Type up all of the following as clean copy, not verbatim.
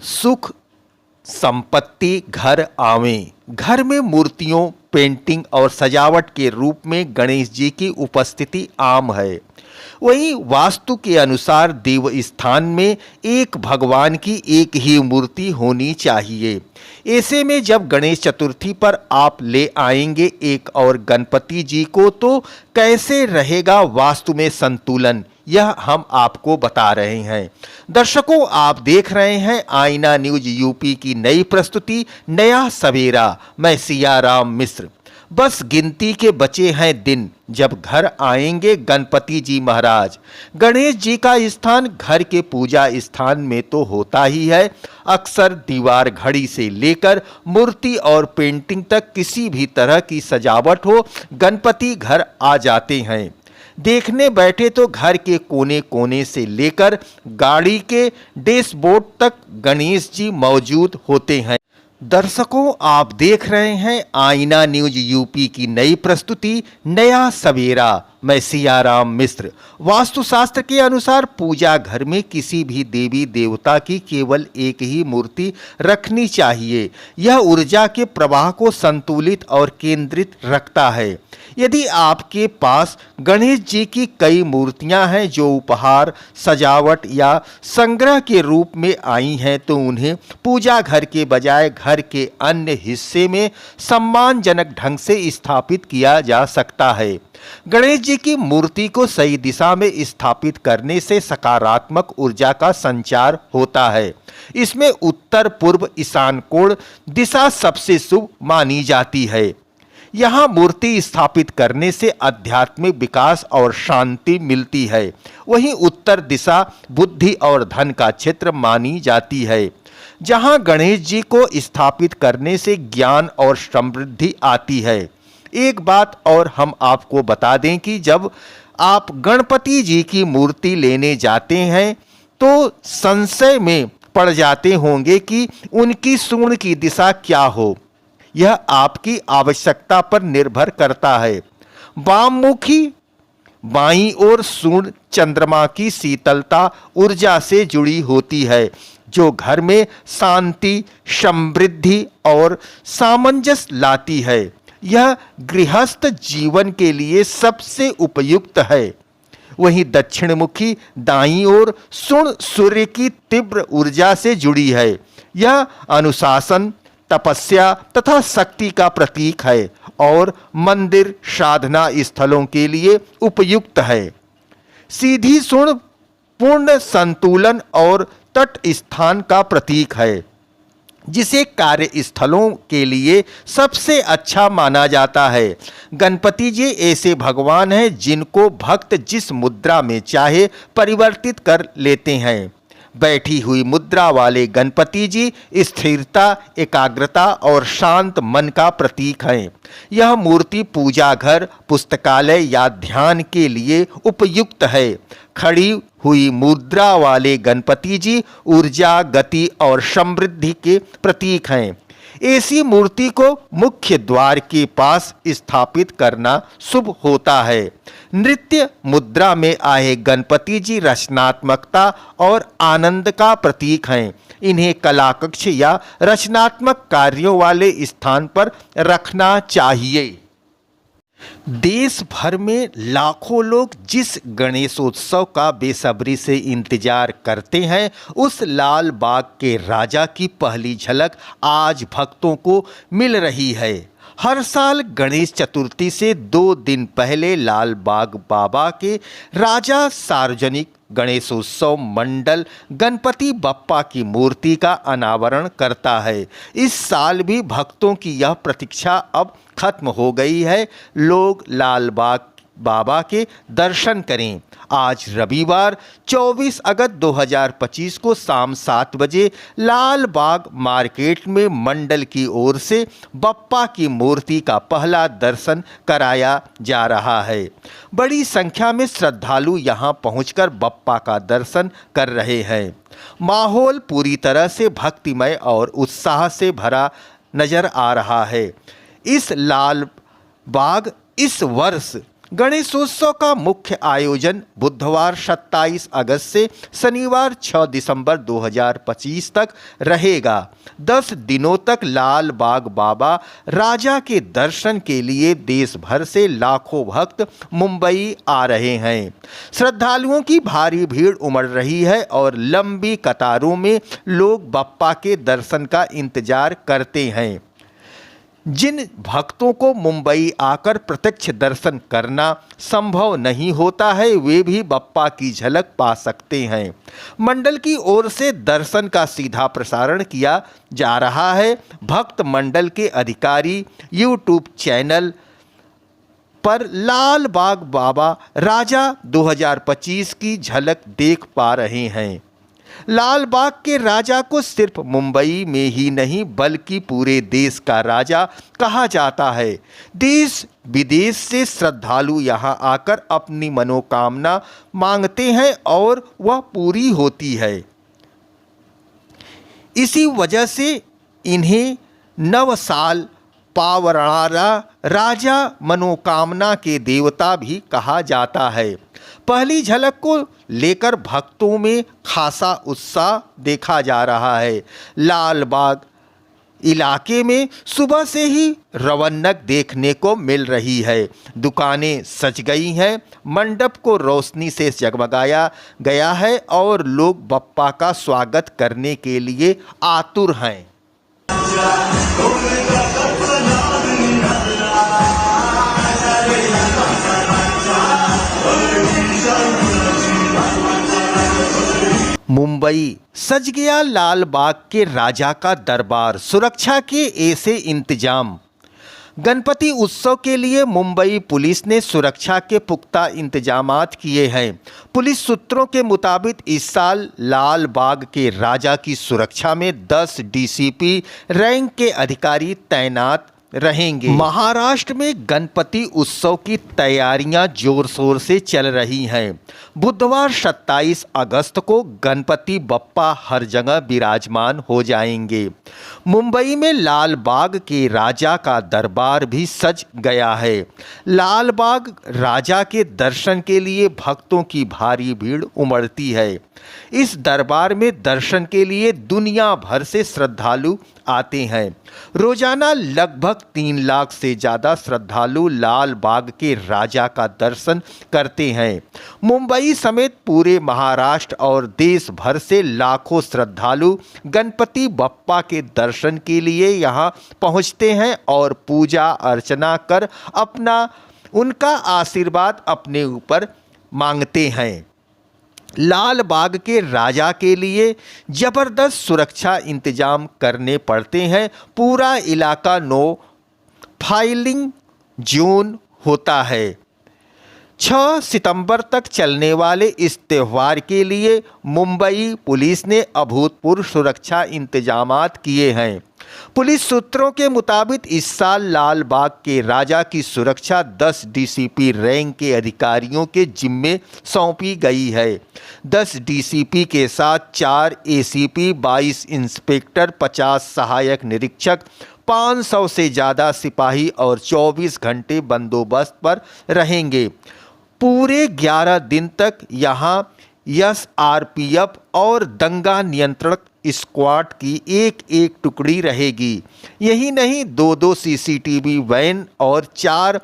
सुख संपत्ति घर आवे। घर में मूर्तियों, पेंटिंग और सजावट के रूप में गणेश जी की उपस्थिति आम है। वहीं वास्तु के अनुसार देव स्थान में एक भगवान की एक ही मूर्ति होनी चाहिए। ऐसे में जब गणेश चतुर्थी पर आप ले आएंगे एक और गणपति जी को, तो कैसे रहेगा वास्तु में संतुलन, यह हम आपको बता रहे हैं। दर्शकों, आप देख रहे हैं आईना न्यूज यूपी की नई प्रस्तुति नया सवेरा। मैं सियाराम मिश्र। बस गिनती के बचे हैं दिन जब घर आएंगे गणपति जी महाराज। गणेश जी का स्थान घर के पूजा स्थान में तो होता ही है। अक्सर दीवार घड़ी से लेकर मूर्ति और पेंटिंग तक किसी भी तरह की सजावट हो, गणपति घर आ जाते हैं। देखने बैठे तो घर के कोने कोने से लेकर गाड़ी के डैशबोर्ड तक गणेश जी मौजूद होते हैं। दर्शकों, आप देख रहे हैं आईना न्यूज यूपी की नई प्रस्तुति नया सवेरा। मैं सियाराम मिश्र। वास्तुशास्त्र के अनुसार पूजा घर में किसी भी देवी देवता की केवल एक ही मूर्ति रखनी चाहिए। यह ऊर्जा के प्रवाह को संतुलित और केंद्रित रखता है। यदि आपके पास गणेश जी की कई मूर्तियां हैं जो उपहार, सजावट या संग्रह के रूप में आई हैं, तो उन्हें पूजा घर के बजाय घर के अन्य हिस्से में सम्मानजनक ढंग से स्थापित किया जा सकता है। गणेश जी की मूर्ति को सही दिशा में स्थापित करने से सकारात्मक ऊर्जा का संचार होता है। इसमें उत्तर पूर्व ईशान कोण दिशा सबसे शुभ मानी जाती है। यहाँ मूर्ति स्थापित करने से आध्यात्मिक विकास और शांति मिलती है। वहीं उत्तर दिशा बुद्धि और धन का क्षेत्र मानी जाती है। जहाँ गणेश जी को स्थापित करने से ज्ञान और समृद्धि आती है। एक बात और हम आपको बता दें कि जब आप गणपति जी की मूर्ति लेने जाते हैं तो संशय में पड़ जाते होंगे कि उनकी सूंड की दिशा क्या हो। यह आपकी आवश्यकता पर निर्भर करता है। वाममुखी बाईं ओर सूंड चंद्रमा की शीतलता ऊर्जा से जुड़ी होती है, जो घर में शांति, समृद्धि और सामंजस्य लाती है। यह गृहस्थ जीवन के लिए सबसे उपयुक्त है। वहीं दक्षिणमुखी दाईं ओर सूंड सूर्य की तीव्र ऊर्जा से जुड़ी है। यह अनुशासन, तपस्या तथा शक्ति का प्रतीक है और मंदिर, साधना स्थलों के लिए उपयुक्त है। सीधी सूंड पूर्ण संतुलन और तट स्थान का प्रतीक है, जिसे कार्यस्थलों के लिए सबसे अच्छा माना जाता है। गणपति जी ऐसे भगवान हैं जिनको भक्त जिस मुद्रा में चाहे परिवर्तित कर लेते हैं। बैठी हुई मुद्रा वाले गणपति जी स्थिरता, एकाग्रता और शांत मन का प्रतीक हैं। यह मूर्ति पूजा घर, पुस्तकालय या ध्यान के लिए उपयुक्त है। खड़ी हुई मुद्रा वाले गणपति जी ऊर्जा, गति और समृद्धि के प्रतीक हैं। ऐसी मूर्ति को मुख्य द्वार के पास स्थापित करना शुभ होता है। नृत्य मुद्रा में आए गणपति जी रचनात्मकता और आनंद का प्रतीक हैं। इन्हें कला कक्ष या रचनात्मक कार्यों वाले स्थान पर रखना चाहिए। देश भर में लाखों लोग जिस गणेशोत्सव का बेसब्री से इंतजार करते हैं, उस लाल बाग के राजा की पहली झलक आज भक्तों को मिल रही है। हर साल गणेश चतुर्थी से 2 दिन पहले लाल बाग बाबा के राजा सार्वजनिक गणेशोत्सव मंडल गणपति बप्पा की मूर्ति का अनावरण करता है। इस साल भी भक्तों की यह प्रतीक्षा अब खत्म हो गई है। लोग लाल बाग बाबा के दर्शन करें। आज रविवार 24 अगस्त 2025 को शाम 7 बजे लाल बाग मार्केट में मंडल की ओर से बप्पा की मूर्ति का पहला दर्शन कराया जा रहा है। बड़ी संख्या में श्रद्धालु यहां पहुंचकर बप्पा का दर्शन कर रहे हैं। माहौल पूरी तरह से भक्तिमय और उत्साह से भरा नजर आ रहा है। इस लाल बाग इस वर्ष गणेशोत्सव का मुख्य आयोजन बुधवार 27 अगस्त से शनिवार 6 दिसंबर 2025 तक रहेगा। 10 दिनों तक लाल बाग बाबा राजा के दर्शन के लिए देश भर से लाखों भक्त मुंबई आ रहे हैं। श्रद्धालुओं की भारी भीड़ उमड़ रही है और लंबी कतारों में लोग बप्पा के दर्शन का इंतजार करते हैं। जिन भक्तों को मुंबई आकर प्रत्यक्ष दर्शन करना संभव नहीं होता है, वे भी बप्पा की झलक पा सकते हैं। मंडल की ओर से दर्शन का सीधा प्रसारण किया जा रहा है। भक्त मंडल के अधिकारी यूट्यूब चैनल पर लाल बाग बाबा राजा 2025 की झलक देख पा रहे हैं। लाल बाग के राजा को सिर्फ मुंबई में ही नहीं बल्कि पूरे देश का राजा कहा जाता है। देश विदेश से श्रद्धालु यहां आकर अपनी मनोकामना मांगते हैं और वह पूरी होती है। इसी वजह से इन्हें नव साल पावरारा राजा मनोकामना के देवता भी कहा जाता है। पहली झलक को लेकर भक्तों में खासा उत्साह देखा जा रहा है। लाल बाग इलाके में सुबह से ही रौनक देखने को मिल रही है। दुकानें सज गई हैं, मंडप को रोशनी से जगमगाया गया है और लोग बप्पा का स्वागत करने के लिए आतुर हैं। मुंबई सज गया लाल बाग के राजा का दरबार, सुरक्षा के ऐसे इंतजाम। गणपति उत्सव के लिए मुंबई पुलिस ने सुरक्षा के पुख्ता इंतजामात किए हैं। पुलिस सूत्रों के मुताबिक इस साल लाल बाग के राजा की सुरक्षा में 10 डीसीपी रैंक के अधिकारी तैनात रहेंगे। महाराष्ट्र में गणपति उत्सव की तैयारियां जोर शोर से चल रही हैं। बुधवार 27 अगस्त को गणपति बप्पा हर जगह विराजमान हो जाएंगे। मुंबई में लाल बाग के राजा का दरबार भी सज गया है। लाल बाग राजा के दर्शन के लिए भक्तों की भारी भीड़ उमड़ती है। इस दरबार में दर्शन के लिए दुनिया भर से श्रद्धालु आते हैं। रोजाना लगभग 3 लाख से ज़्यादा श्रद्धालु लाल बाग के राजा का दर्शन करते हैं। मुंबई समेत पूरे महाराष्ट्र और देश भर से लाखों श्रद्धालु गणपति बप्पा के दर्शन के लिए यहां पहुंचते हैं और पूजा अर्चना कर उनका आशीर्वाद अपने ऊपर मांगते हैं। लाल बाग के राजा के लिए जबरदस्त सुरक्षा इंतजाम करने पड़ते हैं। पूरा इलाका नो फाइलिंग जोन होता है। 6 सितंबर तक चलने वाले इस त्यौहार के लिए मुंबई पुलिस ने अभूतपूर्व सुरक्षा इंतजामात किए हैं। पुलिस सूत्रों के मुताबिक इस साल लाल बाग के राजा की सुरक्षा 10 डीसीपी रैंक के अधिकारियों के जिम्मे सौंपी गई है। 10 डीसीपी के साथ 4 एसीपी, 22 इंस्पेक्टर, 50 सहायक निरीक्षक, 500 से ज़्यादा सिपाही और 24 घंटे बंदोबस्त पर रहेंगे। पूरे 11 दिन तक यहाँ एसआरपीएफ और दंगा नियंत्रण स्क्वाड की एक टुकड़ी रहेगी। यही नहीं, 2 सीसीटीवी वैन और 4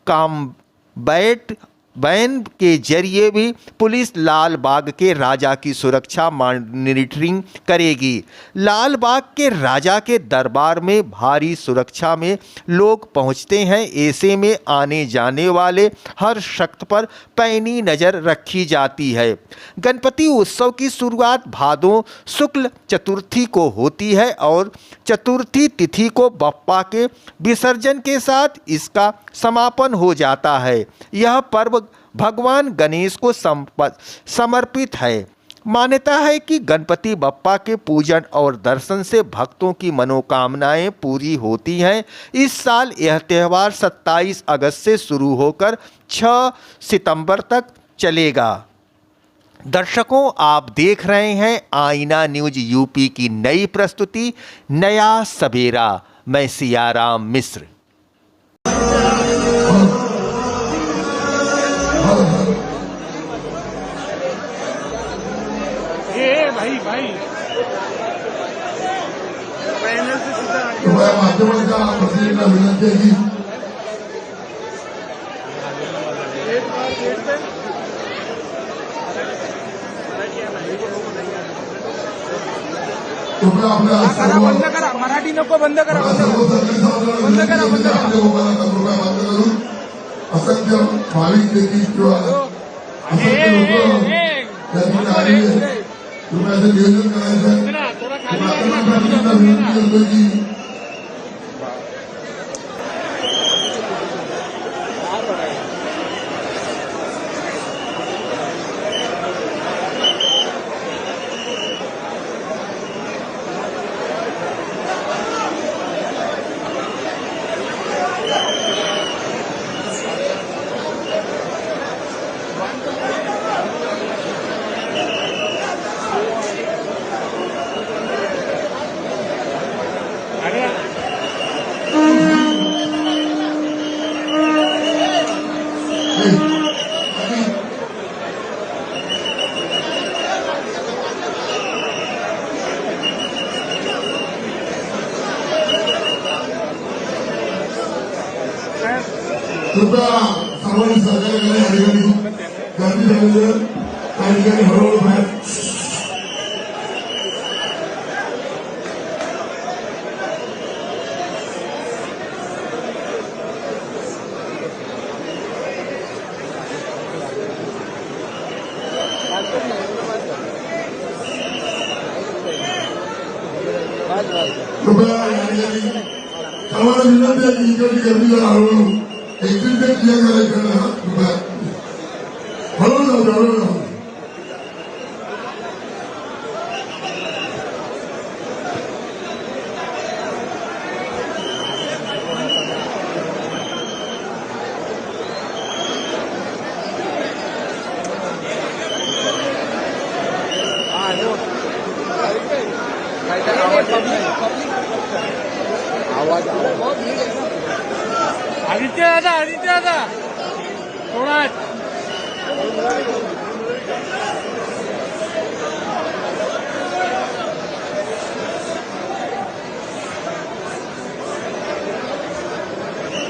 कॉम्बैट वैन के जरिए भी पुलिस लाल बाग के राजा की सुरक्षा मॉनिटरिंग करेगी। लाल बाग के राजा के दरबार में भारी सुरक्षा में लोग पहुंचते हैं। ऐसे में आने जाने वाले हर शख्स पर पैनी नज़र रखी जाती है। गणपति उत्सव की शुरुआत भादों शुक्ल चतुर्थी को होती है और चतुर्थी तिथि को बप्पा के विसर्जन के साथ इसका समापन हो जाता है। यह पर्व भगवान गणेश को समर्पित है। मान्यता है कि गणपति बप्पा के पूजन और दर्शन से भक्तों की मनोकामनाएं पूरी होती हैं। इस साल यह त्यौहार 27 अगस्त से शुरू होकर 6 सितंबर तक चलेगा। दर्शकों, आप देख रहे हैं आईना न्यूज यूपी की नई प्रस्तुति नया सवेरा। मैं सियाराम मिश्र। भाई कृपया माध्यमांच्या प्रतिनिधींना विनंती आहे की कृपया आपल्या सर्व बंद करा, मराठी नको, बंद करा, सर्व सरकारी बंद करा, बंद करा. आपल्या मोबाईलचा कृपया बंद करून असंख्य भाविक देखील किंवा असंख्य लोक या ठिकाणी आलेली आहेत. कृपया ते नियोजन करायचं आहे. माध्यमांच्या प्रतिनिधींना विनंती करतो की कृपया सर्वांनी सहकार्य करा. या ठिकाणी गर्दी झालेली आहे. त्या ठिकाणी हळूहळू बाहेर कृपया या ठिकाणी सर्वांना विनंती आहे की इकडची गर्दी जरा हळूहळू एक्झिट ते क्लिअर करायचं ना. कृपया हळूहळू जाऊ हळूहळू जाऊ. आदित्य दादा थोड़ा